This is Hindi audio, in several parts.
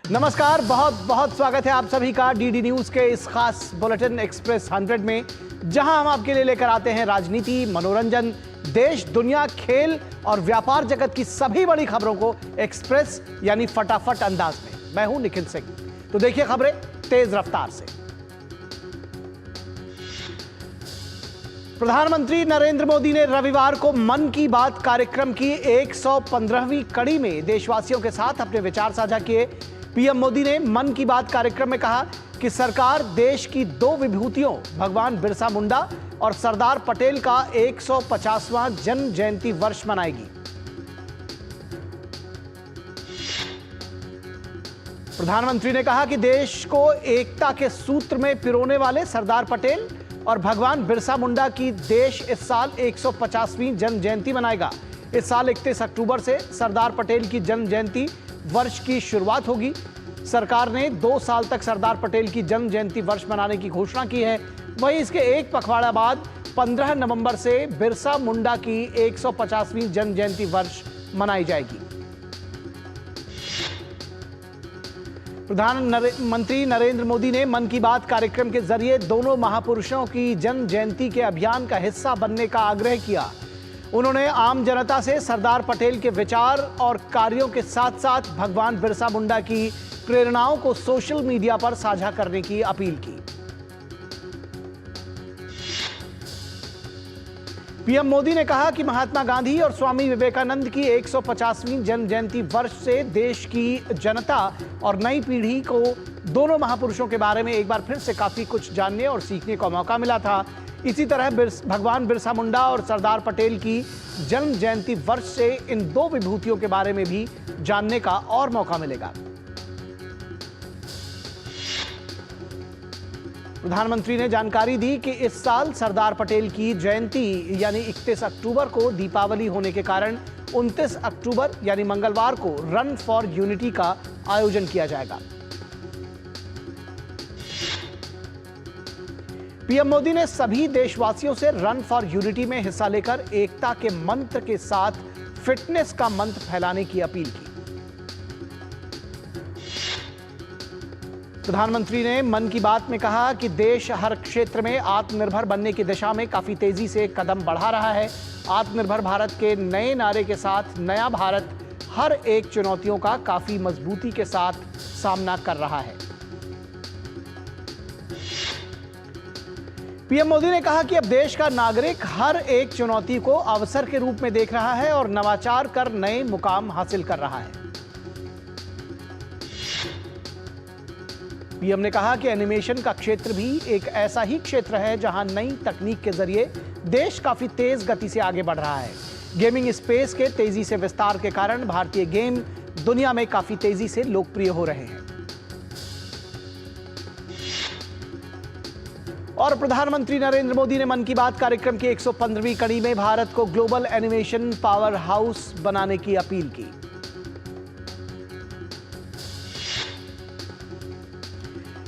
नमस्कार, बहुत बहुत स्वागत है आप सभी का डीडी न्यूज के इस खास बुलेटिन एक्सप्रेस 100 में, जहां हम आपके लिए लेकर आते हैं राजनीति, मनोरंजन, देश, दुनिया, खेल और व्यापार जगत की सभी बड़ी खबरों को एक्सप्रेस यानी फटाफट अंदाज में। मैं हूं निखिल सिंह। तो देखिए खबरें तेज रफ्तार से। प्रधानमंत्री नरेंद्र मोदी ने रविवार को मन की बात कार्यक्रम की 115वीं कड़ी में देशवासियों के साथ अपने विचार साझा किए। पीएम मोदी ने मन की बात कार्यक्रम में कहा कि सरकार देश की दो विभूतियों भगवान बिरसा मुंडा और सरदार पटेल का 150वां जन्म जयंती वर्ष मनाएगी। प्रधानमंत्री ने कहा कि देश को एकता के सूत्र में पिरोने वाले सरदार पटेल और भगवान बिरसा मुंडा की देश इस साल 150वीं जन्म जयंती मनाएगा। इस साल 31 अक्टूबर से सरदार पटेल की जन्म जयंती वर्ष की शुरुआत होगी। सरकार ने 2 साल तक सरदार पटेल की जन्म जयंती वर्ष मनाने की घोषणा की है। वहीं इसके एक पखवाड़ा बाद 15 नवंबर से बिरसा मुंडा की 150वीं जन्म जयंती वर्ष मनाई जाएगी। प्रधानमंत्री नरेंद्र मोदी ने मन की बात कार्यक्रम के जरिए दोनों महापुरुषों की जन्म जयंती के अभियान का हिस्सा बनने का आग्रह किया। उन्होंने आम जनता से सरदार पटेल के विचार और कार्यों के साथ साथ भगवान बिरसा मुंडा की प्रेरणाओं को सोशल मीडिया पर साझा करने की अपील की। पीएम मोदी ने कहा कि महात्मा गांधी और स्वामी विवेकानंद की 150वीं जन्म जयंती वर्ष से देश की जनता और नई पीढ़ी को दोनों महापुरुषों के बारे में एक बार फिर से काफी कुछ जानने और सीखने का मौका मिला था। इसी तरह भगवान बिरसा मुंडा और सरदार पटेल की जन्म जयंती वर्ष से इन दो विभूतियों के बारे में भी जानने का और मौका मिलेगा। प्रधानमंत्री ने जानकारी दी कि इस साल सरदार पटेल की जयंती यानी 31 अक्टूबर को दीपावली होने के कारण 29 अक्टूबर यानी मंगलवार को रन फॉर यूनिटी का आयोजन किया जाएगा। पीएम मोदी ने सभी देशवासियों से रन फॉर यूनिटी में हिस्सा लेकर एकता के मंत्र के साथ फिटनेस का मंत्र फैलाने की अपील की। प्रधानमंत्री ने मन की बात में कहा कि देश हर क्षेत्र में आत्मनिर्भर बनने की दिशा में काफी तेजी से कदम बढ़ा रहा है। आत्मनिर्भर भारत के नए नारे के साथ नया भारत हर एक चुनौतियों का काफी मजबूती के साथ सामना कर रहा है। पीएम मोदी ने कहा कि अब देश का नागरिक हर एक चुनौती को अवसर के रूप में देख रहा है और नवाचार कर नए मुकाम हासिल कर रहा है। पीएम ने कहा कि एनिमेशन का क्षेत्र भी एक ऐसा ही क्षेत्र है जहां नई तकनीक के जरिए देश काफी तेज गति से आगे बढ़ रहा है। गेमिंग स्पेस के तेजी से विस्तार के कारण भारतीय गेम दुनिया में काफी तेजी से लोकप्रिय हो रहे हैं। और प्रधानमंत्री नरेंद्र मोदी ने मन की बात कार्यक्रम की 115वीं कड़ी में भारत को ग्लोबल एनिमेशन पावर हाउस बनाने की अपील की।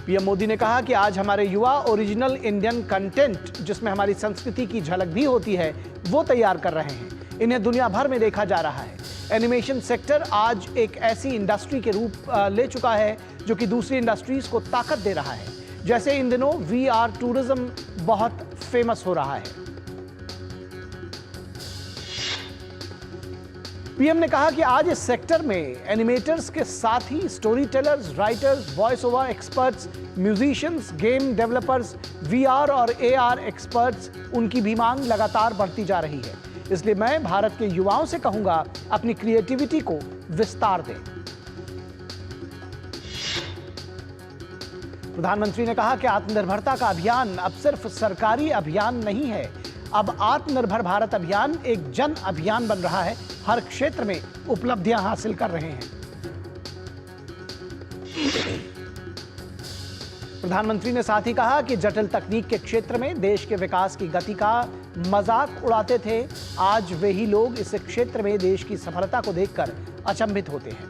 पीएम मोदी ने कहा कि आज हमारे युवा ओरिजिनल इंडियन कंटेंट, जिसमें हमारी संस्कृति की झलक भी होती है, वो तैयार कर रहे हैं। इन्हें दुनिया भर में देखा जा रहा है। एनिमेशन सेक्टर आज एक ऐसी इंडस्ट्री के रूप ले चुका है जो कि दूसरी इंडस्ट्रीज को ताकत दे रहा है। जैसे इन दिनों वीआर टूरिज्म बहुत फेमस हो रहा है। पीएम ने कहा कि आज इस सेक्टर में एनिमेटर्स के साथ ही story tellers, writers, voice over experts, musicians, game developers, VR और एआर एक्सपर्ट्स, उनकी भी मांग लगातार बढ़ती जा रही है। इसलिए मैं भारत के युवाओं से कहूंगा, अपनी क्रिएटिविटी को विस्तार दें। प्रधानमंत्री ने कहा कि आत्मनिर्भरता का अभियान अब सिर्फ सरकारी अभियान नहीं है। अब आत्मनिर्भर भारत अभियान एक जन अभियान बन रहा है। हर क्षेत्र में उपलब्धियां हासिल कर रहे हैं। प्रधानमंत्री ने साथ ही कहा कि जटिल तकनीक के क्षेत्र में देश के विकास की गति का मजाक उड़ाते थे, आज वे ही लोग इस क्षेत्र में देश की सफलता को देखकर अचंभित होते हैं।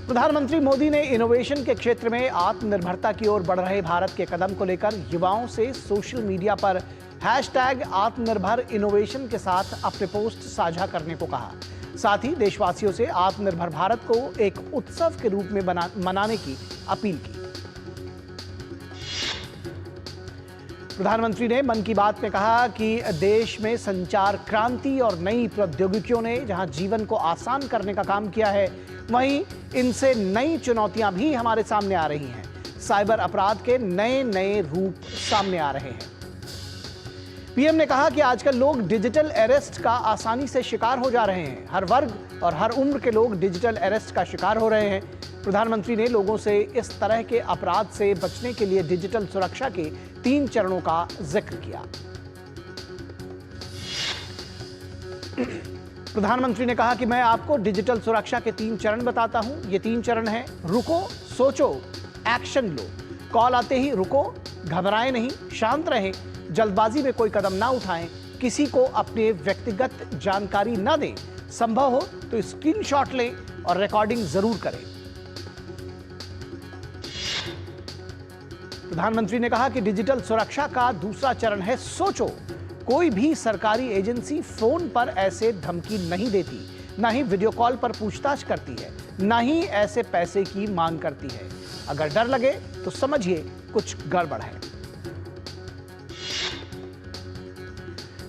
प्रधानमंत्री मोदी ने इनोवेशन के क्षेत्र में आत्मनिर्भरता की ओर बढ़ रहे भारत के कदम को लेकर युवाओं से सोशल मीडिया पर #आत्मनिर्भर इनोवेशन के साथ अपने पोस्ट साझा करने को कहा। साथ ही देशवासियों से आत्मनिर्भर भारत को एक उत्सव के रूप में मनाने की अपील की। प्रधानमंत्री ने मन की बात में कहा कि देश में संचार क्रांति और नई प्रौद्योगिकियों ने जहां जीवन को आसान करने का काम किया है, वहीं इनसे नई चुनौतियां भी हमारे सामने आ रही हैं। साइबर अपराध के नए नए रूप सामने आ रहे हैं। पीएम ने कहा कि आजकल लोग डिजिटल अरेस्ट का आसानी से शिकार हो जा रहे हैं। हर वर्ग और हर उम्र के लोग डिजिटल अरेस्ट का शिकार हो रहे हैं। प्रधानमंत्री ने लोगों से इस तरह के अपराध से बचने के लिए डिजिटल सुरक्षा के 3 चरणों का जिक्र किया। प्रधानमंत्री ने कहा कि मैं आपको डिजिटल सुरक्षा के 3 चरण बताता हूं। ये 3 चरण हैं: रुको, सोचो, एक्शन लो। कॉल आते ही रुको, घबराएं नहीं, शांत रहें, जल्दबाजी में कोई कदम ना उठाएं, किसी को अपने व्यक्तिगत जानकारी ना दें, संभव हो तो स्क्रीनशॉट लें और रिकॉर्डिंग जरूर करें। प्रधानमंत्री ने कहा कि डिजिटल सुरक्षा का दूसरा चरण है सोचो। कोई भी सरकारी एजेंसी फोन पर ऐसे धमकी नहीं देती, ना ही वीडियो कॉल पर पूछताछ करती है, ना ही ऐसे पैसे की मांग करती है। अगर डर लगे तो समझिए कुछ गड़बड़ है।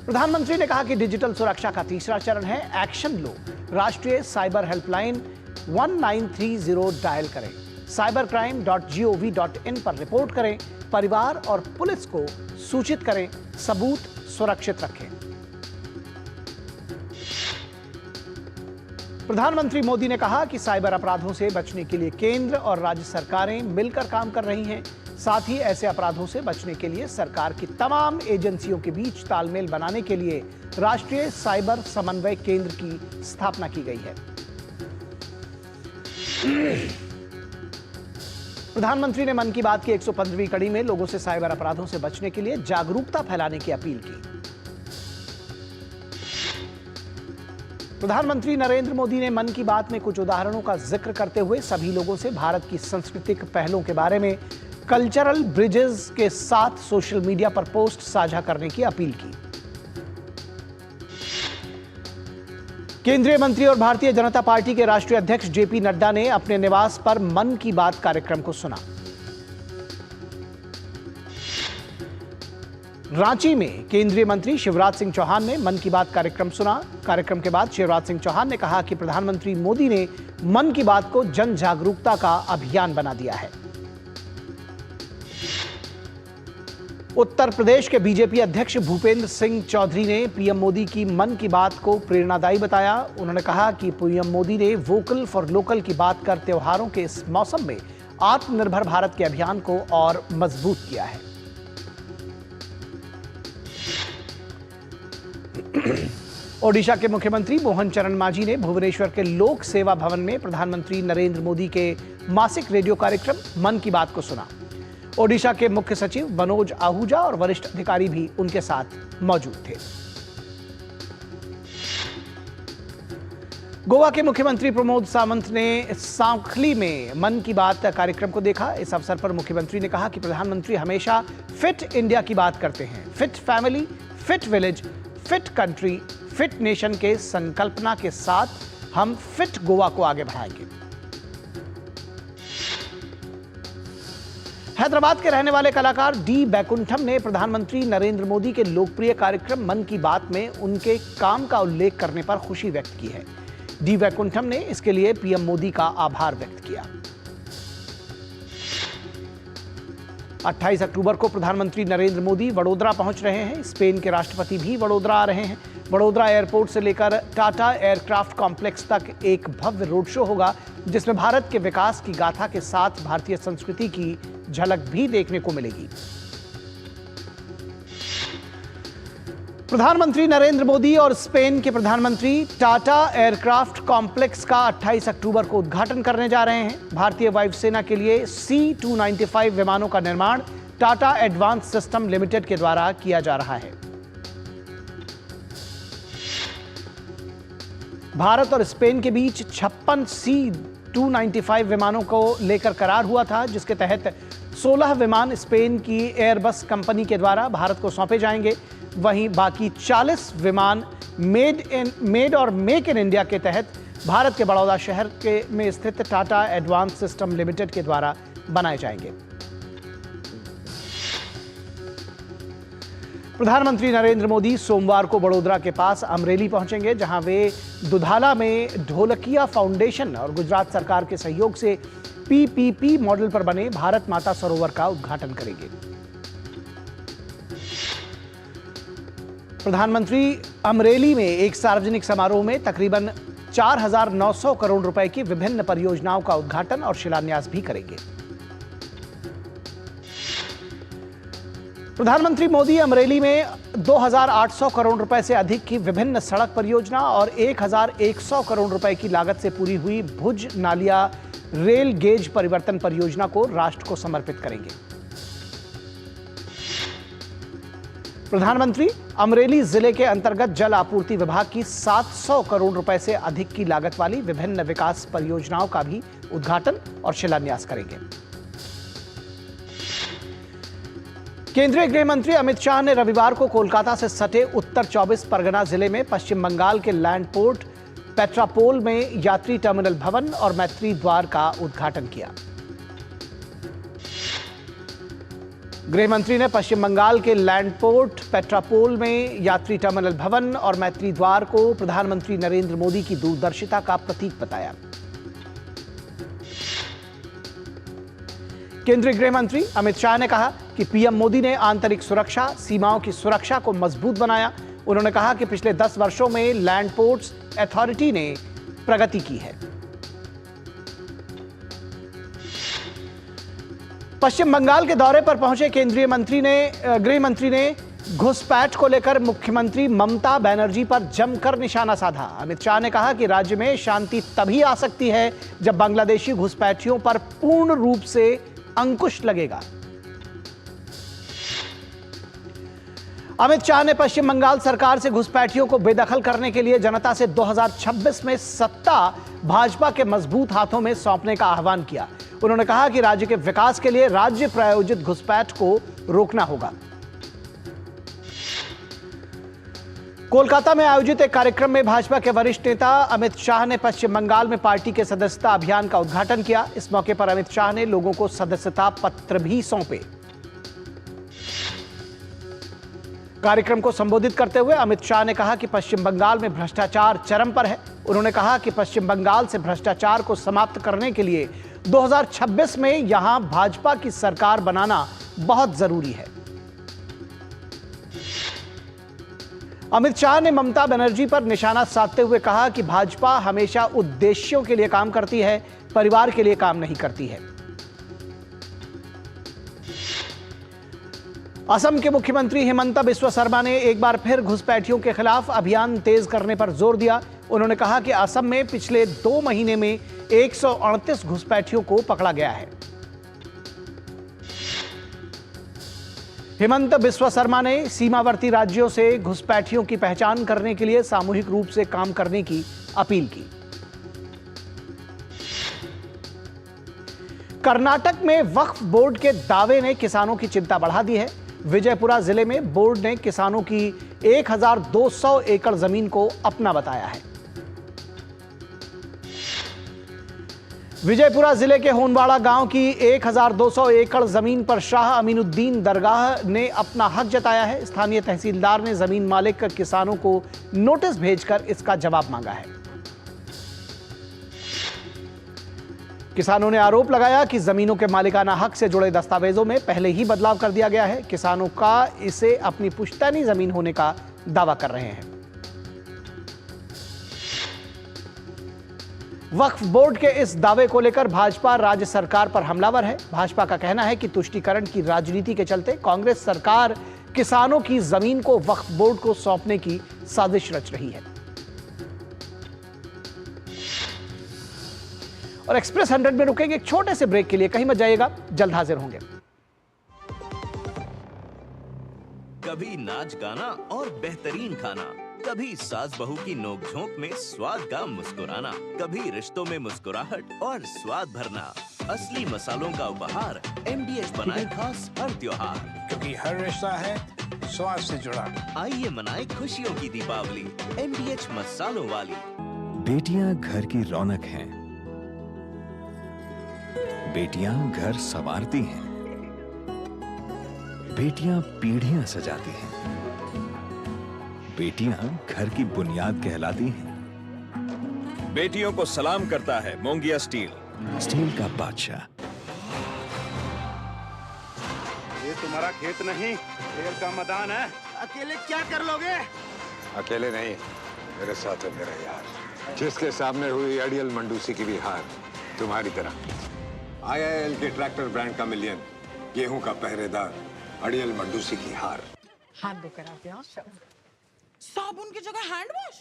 प्रधानमंत्री ने कहा कि डिजिटल सुरक्षा का तीसरा चरण है एक्शन लो। राष्ट्रीय साइबर हेल्पलाइन 1930 डायल करें, cybercrime.gov.in पर रिपोर्ट करें, परिवार और पुलिस को सूचित करें, सबूत सुरक्षित रखें। प्रधानमंत्री मोदी ने कहा कि साइबर अपराधों से बचने के लिए केंद्र और राज्य सरकारें मिलकर काम कर रही हैं। साथ ही ऐसे अपराधों से बचने के लिए सरकार की तमाम एजेंसियों के बीच तालमेल बनाने के लिए राष्ट्रीय साइबर समन्वय केंद्र की स्थापना की गई है। प्रधानमंत्री ने मन की बात की 115वीं कड़ी में लोगों से साइबर अपराधों से बचने के लिए जागरूकता फैलाने की अपील की। प्रधानमंत्री नरेंद्र मोदी ने मन की बात में कुछ उदाहरणों का जिक्र करते हुए सभी लोगों से भारत की सांस्कृतिक पहलों के बारे में कल्चरल ब्रिजेस के साथ सोशल मीडिया पर पोस्ट साझा करने की अपील की। केंद्रीय मंत्री और भारतीय जनता पार्टी के राष्ट्रीय अध्यक्ष जेपी नड्डा ने अपने निवास पर मन की बात कार्यक्रम को सुना। रांची में केंद्रीय मंत्री शिवराज सिंह चौहान ने मन की बात कार्यक्रम सुना। कार्यक्रम के बाद शिवराज सिंह चौहान ने कहा कि प्रधानमंत्री मोदी ने मन की बात को जन जागरूकता का अभियान बना दिया है। उत्तर प्रदेश के बीजेपी अध्यक्ष भूपेंद्र सिंह चौधरी ने पीएम मोदी की मन की बात को प्रेरणादायी बताया। उन्होंने कहा कि पीएम मोदी ने वोकल फॉर लोकल की बात कर त्योहारों के इस मौसम में आत्मनिर्भर भारत के अभियान को और मजबूत किया है। ओडिशा के मुख्यमंत्री मोहन चरण मांझी ने भुवनेश्वर के लोक सेवा भवन में प्रधानमंत्री नरेंद्र मोदी के मासिक रेडियो कार्यक्रम मन की बात को सुना। ओडिशा के मुख्य सचिव मनोज आहूजा और वरिष्ठ अधिकारी भी उनके साथ मौजूद थे। गोवा के मुख्यमंत्री प्रमोद सावंत ने सांखली में मन की बात कार्यक्रम को देखा। इस अवसर पर मुख्यमंत्री ने कहा कि प्रधानमंत्री हमेशा फिट इंडिया की बात करते हैं। Fit family, fit village, fit country, fit nation के संकल्पना के साथ हम फिट गोवा को आगे बढ़ाएंगे। हैदराबाद के रहने वाले कलाकार डी बैकुंठम ने प्रधानमंत्री नरेंद्र मोदी के लोकप्रिय कार्यक्रम मन की बात में उनके काम का उल्लेख करने पर खुशी व्यक्त की है। डी बैकुंठम ने इसके लिए पीएम मोदी का आभार व्यक्त किया। 28 अक्टूबर को प्रधानमंत्री नरेंद्र मोदी वडोदरा पहुंच रहे हैं। स्पेन के राष्ट्रपति भी वडोदरा आ रहे हैं। वडोदरा एयरपोर्ट से लेकर टाटा एयरक्राफ्ट कॉम्प्लेक्स तक एक भव्य रोड शो होगा, जिसमें भारत के विकास की गाथा के साथ भारतीय संस्कृति की झलक भी देखने को मिलेगी। प्रधानमंत्री नरेंद्र मोदी और स्पेन के प्रधानमंत्री टाटा एयरक्राफ्ट कॉम्प्लेक्स का 28 अक्टूबर को उद्घाटन करने जा रहे हैं। भारतीय वायुसेना के लिए C-295 विमानों का निर्माण टाटा एडवांस सिस्टम लिमिटेड के द्वारा किया जा रहा है। भारत और स्पेन के बीच 56 C-295 विमानों को लेकर करार हुआ था, जिसके तहत 16 विमान स्पेन की एयरबस कंपनी के द्वारा भारत को सौंपे जाएंगे। वहीं बाकी 40 विमान मेड और मेक इन इंडिया के तहत भारत के बड़ौदा शहर में स्थित टाटा एडवांस सिस्टम लिमिटेड के द्वारा बनाए जाएंगे। प्रधानमंत्री नरेंद्र मोदी सोमवार को बड़ोदरा के पास अमरेली पहुंचेंगे, जहां वे दुधाला में ढोलकिया फाउंडेशन और गुजरात सरकार के सहयोग से पीपीपी मॉडल पर बने भारत माता सरोवर का उद्घाटन करेंगे। प्रधानमंत्री अमरेली में एक सार्वजनिक समारोह में तकरीबन 4,900 करोड़ रुपए की विभिन्न परियोजनाओं का उद्घाटन और शिलान्यास भी करेंगे। प्रधानमंत्री मोदी अमरेली में 2,800 करोड़ रुपए से अधिक की विभिन्न सड़क परियोजना और 1,100 करोड़ रुपए की लागत से पूरी हुई भुज नालिया रेल गेज परिवर्तन परियोजना को राष्ट्र को समर्पित करेंगे। प्रधानमंत्री अमरेली जिले के अंतर्गत जल आपूर्ति विभाग की 700 करोड़ रुपए से अधिक की लागत वाली विभिन्न विकास परियोजनाओं का भी उद्घाटन और शिलान्यास करेंगे। केंद्रीय गृह मंत्री अमित शाह ने रविवार को कोलकाता से सटे उत्तर 24 परगना जिले में पश्चिम बंगाल के लैंड पोर्ट पेट्रापोल में यात्री टर्मिनल भवन और मैत्री द्वार का उद्घाटन किया। गृह मंत्री ने पश्चिम बंगाल के लैंड पोर्ट पेट्रापोल में यात्री टर्मिनल भवन और मैत्री द्वार को प्रधानमंत्री नरेंद्र मोदी की दूरदर्शिता का प्रतीक बताया। केंद्रीय गृह मंत्री अमित शाह ने कहा कि पीएम मोदी ने आंतरिक सुरक्षा, सीमाओं की सुरक्षा को मजबूत बनाया। उन्होंने कहा कि पिछले 10 वर्षों में लैंड पोर्ट्स अथॉरिटी ने प्रगति की है। पश्चिम बंगाल के दौरे पर पहुंचे केंद्रीय गृह मंत्री ने घुसपैठ को लेकर मुख्यमंत्री ममता बनर्जी पर जमकर निशाना साधा। अमित शाह ने कहा कि राज्य में शांति तभी आ सकती है जब बांग्लादेशी घुसपैठियों पर पूर्ण रूप से अंकुश लगेगा। अमित शाह ने पश्चिम बंगाल सरकार से घुसपैठियों को बेदखल करने के लिए जनता से 2026 में सत्ता भाजपा के मजबूत हाथों में सौंपने का आह्वान किया। उन्होंने कहा कि राज्य के विकास के लिए राज्य प्रायोजित घुसपैठ को रोकना होगा। कोलकाता में आयोजित एक कार्यक्रम में भाजपा के वरिष्ठ नेता अमित शाह ने पश्चिम बंगाल में पार्टी के सदस्यता अभियान का उद्घाटन किया। इस मौके पर अमित शाह ने लोगों को सदस्यता पत्र भी सौंपे। कार्यक्रम को संबोधित करते हुए अमित शाह ने कहा कि पश्चिम बंगाल में भ्रष्टाचार चरम पर है। उन्होंने कहा कि पश्चिम बंगाल से भ्रष्टाचार को समाप्त करने के लिए 2026 में यहां भाजपा की सरकार बनाना बहुत जरूरी है। अमित शाह ने ममता बनर्जी पर निशाना साधते हुए कहा कि भाजपा हमेशा उद्देश्यों के लिए काम करती है, परिवार के लिए काम नहीं करती है। असम के मुख्यमंत्री हिमंता बिस्वा शर्मा ने एक बार फिर घुसपैठियों के खिलाफ अभियान तेज करने पर जोर दिया। उन्होंने कहा कि असम में पिछले 2 महीने में 138 घुसपैठियों को पकड़ा गया है। हिमंता बिस्वा शर्मा ने सीमावर्ती राज्यों से घुसपैठियों की पहचान करने के लिए सामूहिक रूप से काम करने की अपील की। कर्नाटक में वक्फ बोर्ड के दावे ने किसानों की चिंता बढ़ा दी है। विजयपुरा जिले में बोर्ड ने किसानों की 1,200 एकड़ जमीन को अपना बताया है। विजयपुरा जिले के होनवाड़ा गांव की 1,200 एकड़ जमीन पर शाह अमीनुद्दीन दरगाह ने अपना हक जताया है। स्थानीय तहसीलदार ने जमीन मालिक किसानों को नोटिस भेजकर इसका जवाब मांगा है। किसानों ने आरोप लगाया कि जमीनों के मालिकाना हक से जुड़े दस्तावेजों में पहले ही बदलाव कर दिया गया है। किसानों का इसे अपनी पुश्तैनी जमीन होने का दावा कर रहे हैं। वक्फ बोर्ड के इस दावे को लेकर भाजपा राज्य सरकार पर हमलावर है। भाजपा का कहना है कि तुष्टीकरण की राजनीति के चलते कांग्रेस सरकार किसानों की जमीन को वक्फ बोर्ड को सौंपने की साजिश रच रही है। और एक्सप्रेस 100 में रुकेंगे एक छोटे से ब्रेक के लिए। कहीं मत जाइएगा, जल्द हाजिर होंगे। कभी नाच गाना और बेहतरीन खाना, कभी सास बहू की नोक-झोंक में स्वाद का मुस्कुराना, कभी रिश्तों में मुस्कुराहट और स्वाद भरना। असली मसालों का उपहार MDH बनाए खास हर त्योहार, क्योंकि हर रिश्ता है स्वाद से जुड़ा। आइए मनाएं खुशियों की दीपावली MDH मसालों वाली। बेटियां घर की रौनक हैं। बेटियां घर संवारती हैं। बेटियां पीढ़ियां सजाती हैं। बेटियां घर की बुनियाद कहलाती हैं। बेटियों को सलाम करता है मोंगिया स्टील, स्टील का बादशाह। ये तुम्हारा खेत नहीं, खेल का मैदान है। अकेले क्या कर लोगे? अकेले नहीं, मेरे साथ है मेरा यार, जिसके सामने हुई अड़ियल मंडूसी की भी हार तुम्हारी तरह। IIL के ट्रैक्टर ब्रांड का मिलियन, गेहूं का पहरेदार, अड़ियल मंडूसी की हार। हाथ धोकर आते हैं। साबुन की जगह हैंड वॉश।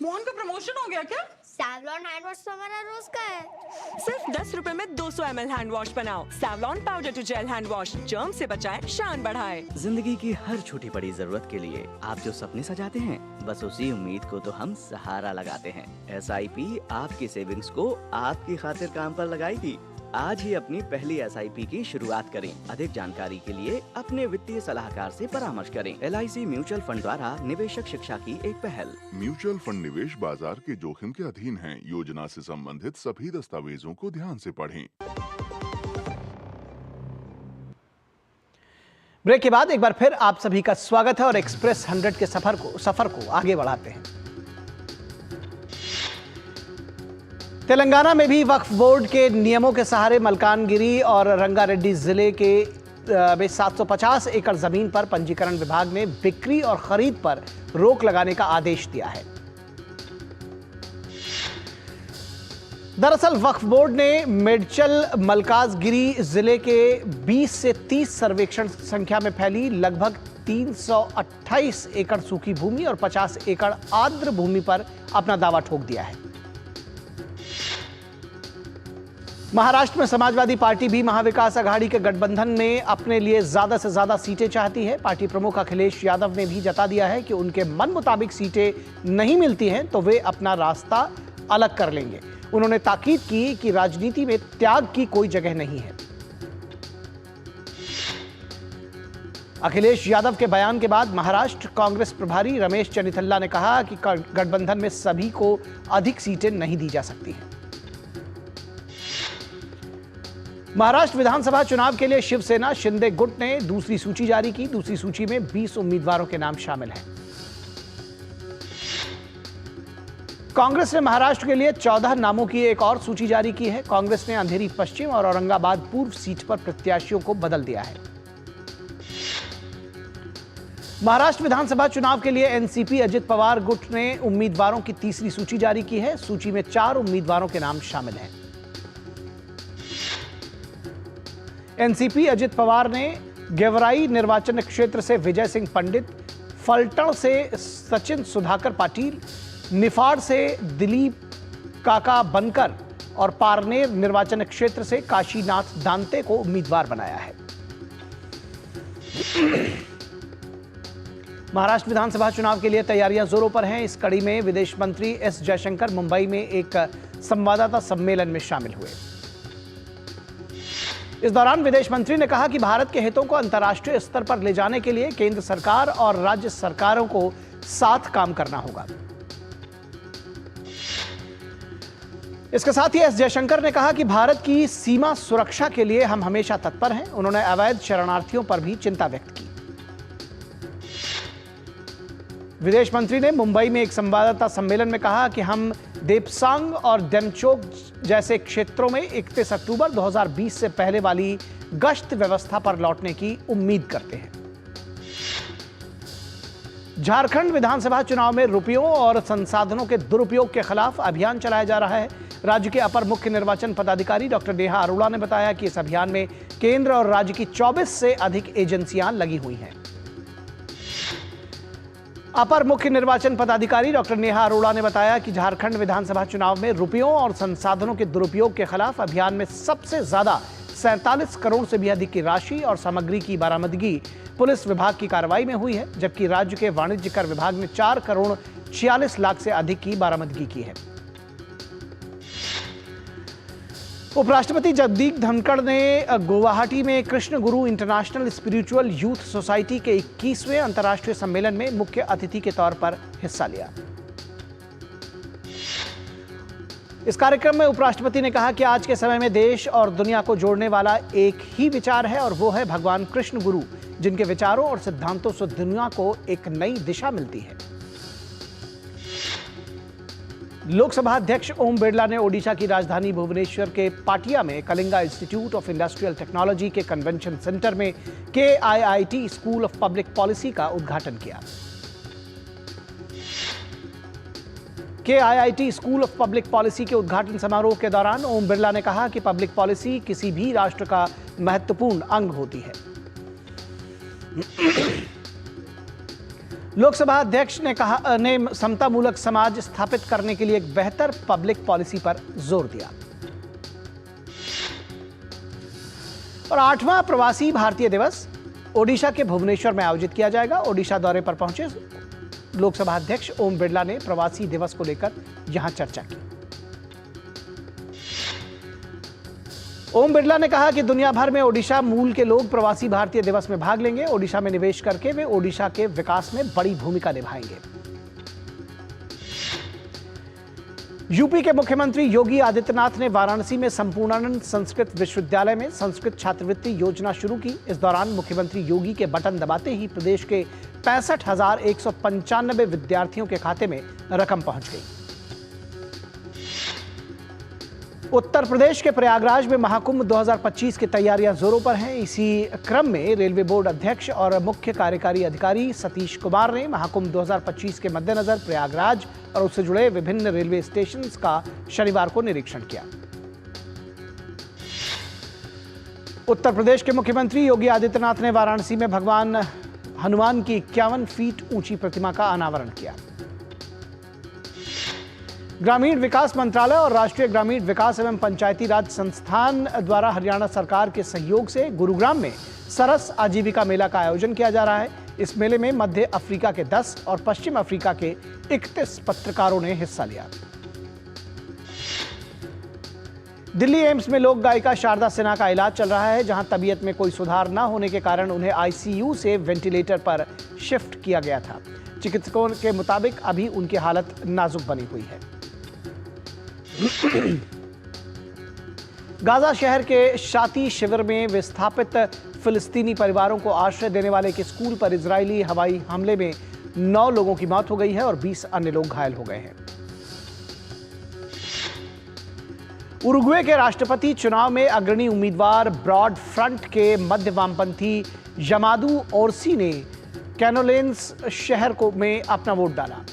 मोहन का प्रमोशन हो गया क्या? सैवलॉन हैंड वॉश तो हमारा रोज का है। सिर्फ 10 रुपए में 200 ml हैंड वॉश बनाओ। Savlon powder to gel hand wash, germ से बचाए, शान बढ़ाए। जिंदगी की हर छोटी बड़ी जरूरत के लिए आप जो सपने सजाते हैं, बस उसी उम्मीद को तो हम सहारा लगाते हैं। SIP आपकी सेविंग्स को आपकी खातिर काम पर लगाएगी। आज ही अपनी पहली SIP की शुरुआत करें। अधिक जानकारी के लिए अपने वित्तीय सलाहकार से परामर्श करें। LIC म्यूचुअल फंड द्वारा निवेशक शिक्षा की एक पहल। म्यूचुअल फंड निवेश बाजार के जोखिम के अधीन हैं। योजना से संबंधित सभी दस्तावेजों को ध्यान से पढ़ें। ब्रेक के बाद एक बार फिर आप सभी का स्वागत है और एक्सप्रेस 100 के सफर को आगे बढ़ाते हैं। तेलंगाना में भी वक्फ बोर्ड के नियमों के सहारे मलकानगिरी और रंगारेड्डी जिले के में 750 एकड़ जमीन पर पंजीकरण विभाग ने बिक्री और खरीद पर रोक लगाने का आदेश दिया है। दरअसल वक्फ बोर्ड ने मेडचल मलकाजगिरी जिले के 20 से 30 सर्वेक्षण संख्या में फैली लगभग 328 एकड़ सूखी भूमि और 50 एकड़ आर्द्र भूमि पर अपना दावा ठोक दिया है। महाराष्ट्र में समाजवादी पार्टी भी महाविकास आघाड़ी के गठबंधन में अपने लिए ज्यादा से ज्यादा सीटें चाहती है। पार्टी प्रमुख अखिलेश यादव ने भी जता दिया है कि उनके मन मुताबिक सीटें नहीं मिलती हैं तो वे अपना रास्ता अलग कर लेंगे। उन्होंने ताकीद की कि राजनीति में त्याग की कोई जगह नहीं है। अखिलेश यादव के बयान के बाद महाराष्ट्र कांग्रेस प्रभारी रमेश चन्नीथल्ला ने कहा कि गठबंधन में सभी को अधिक सीटें नहीं दी जा सकती हैं। महाराष्ट्र विधानसभा चुनाव के लिए शिवसेना शिंदे गुट ने दूसरी सूची जारी की। दूसरी सूची में 20 उम्मीदवारों के नाम शामिल हैं। कांग्रेस ने महाराष्ट्र के लिए 14 नामों की एक और सूची जारी की है। कांग्रेस ने अंधेरी पश्चिम और औरंगाबाद पूर्व सीट पर प्रत्याशियों को बदल दिया है। महाराष्ट्र विधानसभा चुनाव के लिए एनसीपी अजित पवार गुट ने उम्मीदवारों की तीसरी सूची जारी की है। सूची में 4 उम्मीदवारों के नाम शामिल हैं। एनसीपी अजित पवार ने गेवराई निर्वाचन क्षेत्र से विजय सिंह पंडित, फलटण से सचिन सुधाकर पाटिल, निफाड़ से दिलीप काका बनकर और पारनेर निर्वाचन क्षेत्र से काशीनाथ दांते को उम्मीदवार बनाया है। महाराष्ट्र विधानसभा चुनाव के लिए तैयारियां जोरों पर हैं। इस कड़ी में विदेश मंत्री एस जयशंकर मुंबई में एक संवाददाता सम्मेलन में शामिल हुए। इस दौरान विदेश मंत्री ने कहा कि भारत के हितों को अंतर्राष्ट्रीय स्तर पर ले जाने के लिए केंद्र सरकार और राज्य सरकारों को साथ काम करना होगा। इसके साथ ही एस जयशंकर ने कहा कि भारत की सीमा सुरक्षा के लिए हम हमेशा तत्पर हैं। उन्होंने अवैध शरणार्थियों पर भी चिंता व्यक्त की। विदेश मंत्री ने मुंबई में एक संवाददाता सम्मेलन में कहा कि हम देपसांग और डेमचोक जैसे क्षेत्रों में 31 अक्टूबर 2020 से पहले वाली गश्त व्यवस्था पर लौटने की उम्मीद करते हैं। झारखंड विधानसभा चुनाव में रुपयों और संसाधनों के दुरुपयोग के खिलाफ अभियान चलाया जा रहा है। राज्य के अपर मुख्य निर्वाचन पदाधिकारी डॉक्टर नेहा अरोड़ा ने बताया कि इस अभियान में केंद्र और राज्य की 24 से अधिक एजेंसियां लगी हुई हैं। अपर मुख्य निर्वाचन पदाधिकारी डॉक्टर नेहा अरोड़ा ने बताया कि झारखंड विधानसभा चुनाव में रुपयों और संसाधनों के दुरुपयोग के खिलाफ अभियान में सबसे ज्यादा 47 करोड़ से भी अधिक की राशि और सामग्री की बरामदगी पुलिस विभाग की कार्रवाई में हुई है, जबकि राज्य के वाणिज्य कर विभाग ने 4 करोड़ 46 लाख से अधिक की बरामदगी की है। उपराष्ट्रपति जगदीप धनखड़ ने गुवाहाटी में कृष्ण गुरु इंटरनेशनल स्पिरिचुअल यूथ सोसाइटी के 21वें अंतर्राष्ट्रीय सम्मेलन में मुख्य अतिथि के तौर पर हिस्सा लिया। इस कार्यक्रम में उपराष्ट्रपति ने कहा कि आज के समय में देश और दुनिया को जोड़ने वाला एक ही विचार है और वो है भगवान कृष्ण गुरु, जिनके विचारों और सिद्धांतों से दुनिया को एक नई दिशा मिलती है। लोकसभा अध्यक्ष ओम बिरला ने ओडिशा की राजधानी भुवनेश्वर के पाटिया में Kalinga institute of industrial technology के कन्वेंशन सेंटर में KIIT school of public policy का उद्घाटन किया। KIIT school of public policy के उद्घाटन समारोह के दौरान ओम बिरला ने कहा कि पब्लिक पॉलिसी किसी भी राष्ट्र का महत्वपूर्ण अंग होती है। लोकसभा अध्यक्ष ने समतामूलक समाज स्थापित करने के लिए एक बेहतर पब्लिक पॉलिसी पर जोर दिया। और 8वां प्रवासी भारतीय दिवस ओडिशा के भुवनेश्वर में आयोजित किया जाएगा। ओडिशा दौरे पर पहुंचे लोकसभा अध्यक्ष ओम बिरला ने प्रवासी दिवस को लेकर यहां चर्चा की। ओम बिरला ने कहा कि दुनिया भर में ओडिशा मूल के लोग प्रवासी भारतीय दिवस में भाग लेंगे। ओडिशा में निवेश करके वे ओडिशा के विकास में बड़ी भूमिका निभाएंगे। यूपी के मुख्यमंत्री योगी आदित्यनाथ ने वाराणसी में संपूर्णानंद संस्कृत विश्वविद्यालय में संस्कृत छात्रवृत्ति योजना शुरू की। इस दौरान मुख्यमंत्री योगी के बटन दबाते ही प्रदेश के 65,195 विद्यार्थियों के खाते में रकम पहुंच गई। उत्तर प्रदेश के प्रयागराज में महाकुंभ 2025 की तैयारियां जोरों पर हैं। इसी क्रम में रेलवे बोर्ड अध्यक्ष और मुख्य कार्यकारी अधिकारी सतीश कुमार ने महाकुंभ 2025 के मद्देनजर प्रयागराज और उससे जुड़े विभिन्न रेलवे स्टेशन का शनिवार को निरीक्षण किया। उत्तर प्रदेश के मुख्यमंत्री योगी आदित्यनाथ ने वाराणसी में भगवान हनुमान की 51 फीट ऊंची प्रतिमा का अनावरण किया। ग्रामीण विकास मंत्रालय और राष्ट्रीय ग्रामीण विकास एवं पंचायती राज संस्थान द्वारा हरियाणा सरकार के सहयोग से गुरुग्राम में सरस आजीविका मेला का आयोजन किया जा रहा है। इस मेले में मध्य अफ्रीका के 10 और पश्चिम अफ्रीका के 31 पत्रकारों ने हिस्सा लिया। दिल्ली एम्स में लोक गायिका शारदा सिन्हा का इलाज चल रहा है, जहां तबीयत में कोई सुधार न होने के कारण उन्हें ICU से वेंटिलेटर पर शिफ्ट किया गया था। चिकित्सकों के मुताबिक अभी उनकी हालत नाजुक बनी हुई है। गाजा शहर के शाती शिविर में विस्थापित फिलिस्तीनी परिवारों को आश्रय देने वाले एक स्कूल पर इजरायली हवाई हमले में 9 लोगों की मौत हो गई है और 20 अन्य लोग घायल हो गए हैं। उरुग्वे के राष्ट्रपति चुनाव में अग्रणी उम्मीदवार ब्रॉड फ्रंट के मध्य वामपंथी जमादू ओरसी ने कैनोलेंस शहर में अपना वोट डाला।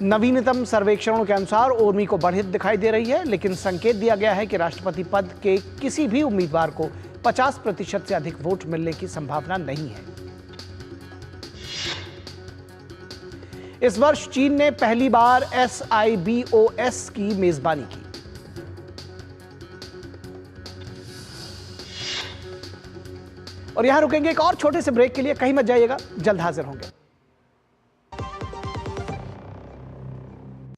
नवीनतम सर्वेक्षणों के अनुसार ओरमी को बढ़त दिखाई दे रही है, लेकिन संकेत दिया गया है कि राष्ट्रपति पद के किसी भी उम्मीदवार को 50% से अधिक वोट मिलने की संभावना नहीं है। इस वर्ष चीन ने पहली बार SIBOS की मेजबानी की। और यहां रुकेंगे एक और छोटे से ब्रेक के लिए, कहीं मत जाइएगा, जल्द हाजिर होंगे।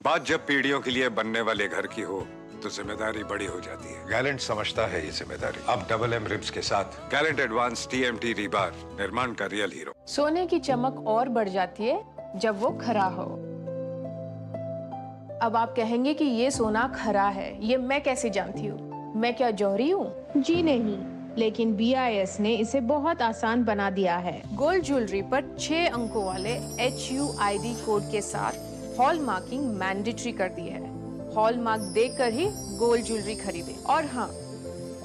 बात जब पीढ़ियों के लिए बनने वाले घर की हो तो जिम्मेदारी बड़ी हो जाती है। गैलेंट समझता है ये जिम्मेदारी। अब डबल M रिब्स के साथ गैलेंट एडवांस TMT रीबार, निर्माण का रियल हीरो। सोने की चमक और बढ़ जाती है जब वो खरा हो। अब आप कहेंगे कि ये सोना खरा है, ये मैं कैसे जानती हूँ? मैं क्या जौहरी हूँ? जी नहीं, लेकिन BIS ने इसे बहुत आसान बना दिया है। गोल्ड ज्वेलरी पर 6 अंकों वाले HUID कोड के साथ हॉल मार्किंग मैंडेटरी कर दी है। हॉल मार्क देखकर ही गोल्ड ज्वेलरी खरीदे। और हाँ,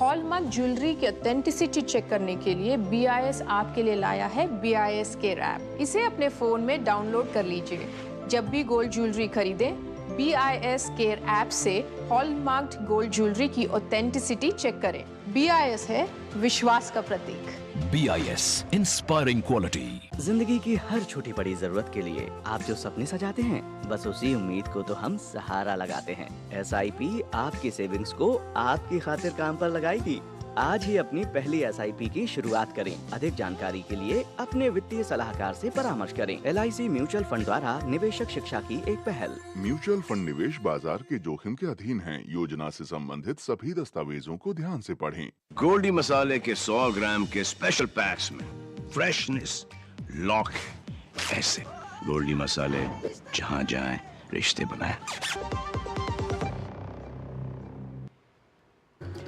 हॉल मार्क ज्वेलरी की ऑथेंटिसिटी चेक करने के लिए BIS आपके लिए लाया है BIS केयर ऐप। इसे अपने फोन में डाउनलोड कर लीजिए। जब भी गोल्ड ज्वेलरी खरीदें, BIS केयर ऐप से हॉलमार्क्ड गोल्ड ज्वेलरी की ऑथेंटिसिटी चेक करें। BIS है विश्वास का प्रतीक। BIS inspiring quality. जिंदगी की हर छोटी बड़ी जरूरत के लिए आप जो सपने सजाते हैं, बस उसी उम्मीद को तो हम सहारा लगाते हैं। SIP आपकी सेविंग्स को आपकी खातिर काम पर लगाएगी। आज ही अपनी पहली SIP की शुरुआत करें। अधिक जानकारी के लिए अपने वित्तीय सलाहकार से परामर्श करें। LIC म्यूचुअल फंड द्वारा निवेशक शिक्षा की एक पहल। म्यूचुअल फंड निवेश बाजार के जोखिम के अधीन है। योजना से संबंधित सभी दस्तावेजों को ध्यान से पढ़ें। गोल्डी मसाले के 100 ग्राम के स्पेशल पैक्स में फ्रेशनेस लॉक है। ऐसे गोल्डी मसाले जहां जाएं रिश्ते बनाएं।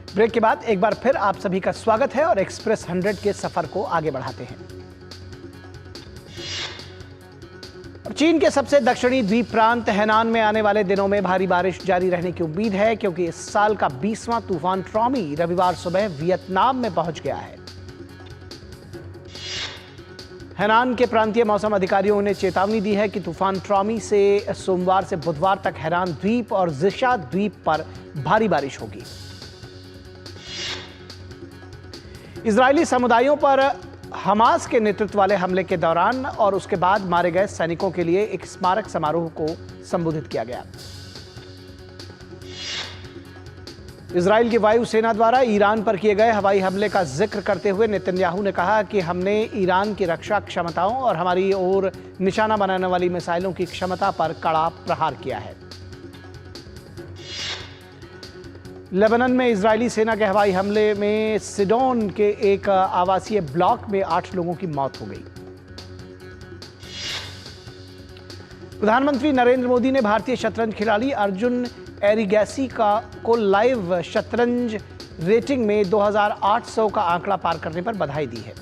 ब्रेक के बाद एक बार फिर आप सभी का स्वागत है और एक्सप्रेस 100 के सफर को आगे बढ़ाते हैं। चीन के सबसे दक्षिणी द्वीप प्रांत हैनान में आने वाले दिनों में भारी बारिश जारी रहने की उम्मीद है, क्योंकि इस साल का 20वां तूफान ट्रॉमी रविवार सुबह वियतनाम में पहुंच गया है। हैनान के प्रांतीय मौसम अधिकारियों ने चेतावनी दी है कि तूफान ट्रॉमी से सोमवार से बुधवार तक हैनान द्वीप और जिशा द्वीप पर भारी बारिश होगी। इजरायली समुदायों पर हमास के नेतृत्व वाले हमले के दौरान और उसके बाद मारे गए सैनिकों के लिए एक स्मारक समारोह को संबोधित किया गया। इजरायल की वायुसेना द्वारा ईरान पर किए गए हवाई हमले का जिक्र करते हुए नेतन्याहू ने कहा कि हमने ईरान की रक्षा क्षमताओं और हमारी ओर निशाना बनाने वाली मिसाइलों की क्षमता पर कड़ा प्रहार किया है। लेबनान में इजरायली सेना के हवाई हमले में सिडोन के एक आवासीय ब्लॉक में 8 लोगों की मौत हो गई। प्रधानमंत्री नरेंद्र मोदी ने भारतीय शतरंज खिलाड़ी अर्जुन एरिगैसी को लाइव शतरंज रेटिंग में 2800 का आंकड़ा पार करने पर बधाई दी है।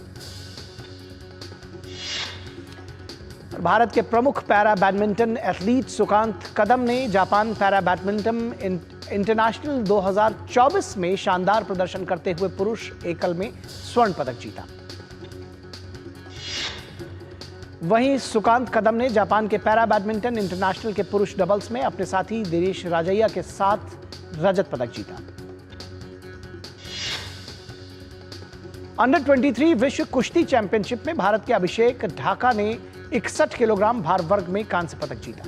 भारत के प्रमुख पैरा बैडमिंटन एथलीट सुकांत कदम ने जापान पैरा बैडमिंटन इंटरनेशनल 2024 में शानदार प्रदर्शन करते हुए पुरुष एकल में स्वर्ण पदक जीता। वहीं सुकांत कदम ने जापान के पैरा बैडमिंटन इंटरनेशनल के पुरुष डबल्स में अपने साथी दिनेश राजैया के साथ रजत पदक जीता। अंडर 23 विश्व कुश्ती चैंपियनशिप में भारत के अभिषेक ढाका ने 61 किलोग्राम भार वर्ग में कांस्य पदक जीता।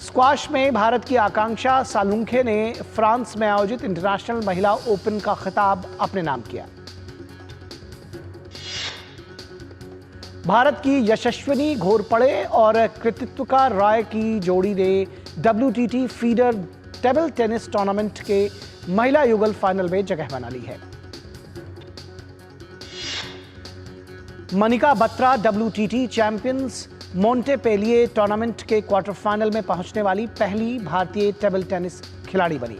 स्क्वाश में भारत की आकांक्षा सालुंखे ने फ्रांस में आयोजित इंटरनेशनल महिला ओपन का खिताब अपने नाम किया। भारत की यशस्विनी घोरपड़े और कृतित्विका राय की जोड़ी ने WTT feeder table tennis tournament के महिला युगल फाइनल में जगह बना ली है। Manika Batra WTT champions Montpellier tournament के क्वार्टर फाइनल में पहुंचने वाली पहली भारतीय टेबल टेनिस खिलाड़ी बनी।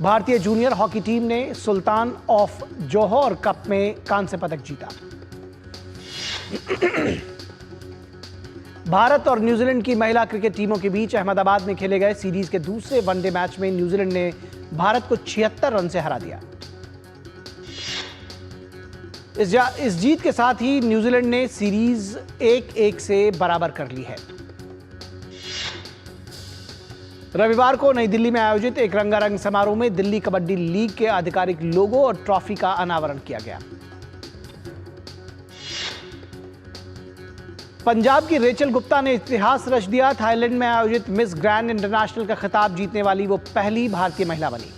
भारतीय जूनियर हॉकी टीम ने सुल्तान ऑफ जोहर कप में कांस्य पदक जीता। भारत और न्यूजीलैंड की महिला क्रिकेट टीमों के बीच अहमदाबाद में खेले गए सीरीज के दूसरे वनडे मैच में न्यूजीलैंड ने भारत को 76 रन से हरा दिया। इस जीत के साथ ही न्यूजीलैंड ने सीरीज 1-1 से बराबर कर ली है। रविवार को नई दिल्ली में आयोजित एक रंगारंग समारोह में दिल्ली कबड्डी लीग के आधिकारिक लोगो और ट्रॉफी का अनावरण किया गया। पंजाब की रेचल गुप्ता ने इतिहास रच दिया। थाईलैंड में आयोजित मिस ग्रैंड इंटरनेशनल का खिताब जीतने वाली वो पहली भारतीय महिला बनी।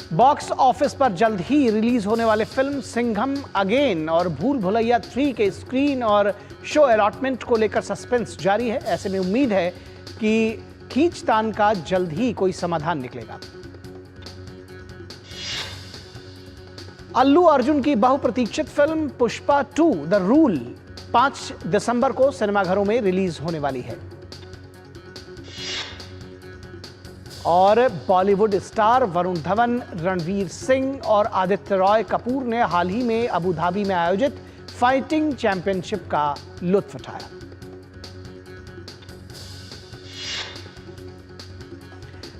बॉक्स ऑफिस पर जल्द ही रिलीज होने वाले फिल्म सिंघम अगेन और भूल भुलैया 3 के स्क्रीन और शो अलॉटमेंट को लेकर सस्पेंस जारी है। ऐसे में उम्मीद है कि खींचतान का जल्द ही कोई समाधान निकलेगा। अल्लू अर्जुन की बहुप्रतीक्षित फिल्म पुष्पा 2 द रूल 5 दिसंबर को सिनेमाघरों में रिलीज होने वाली है। और बॉलीवुड स्टार वरुण धवन, रणवीर सिंह और आदित्य रॉय कपूर ने हाल ही में अबू धाबी में आयोजित फाइटिंग चैंपियनशिप का लुत्फ उठाया।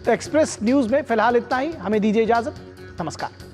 तो एक्सप्रेस न्यूज में फिलहाल इतना ही। हमें दीजिए इजाजत। नमस्कार।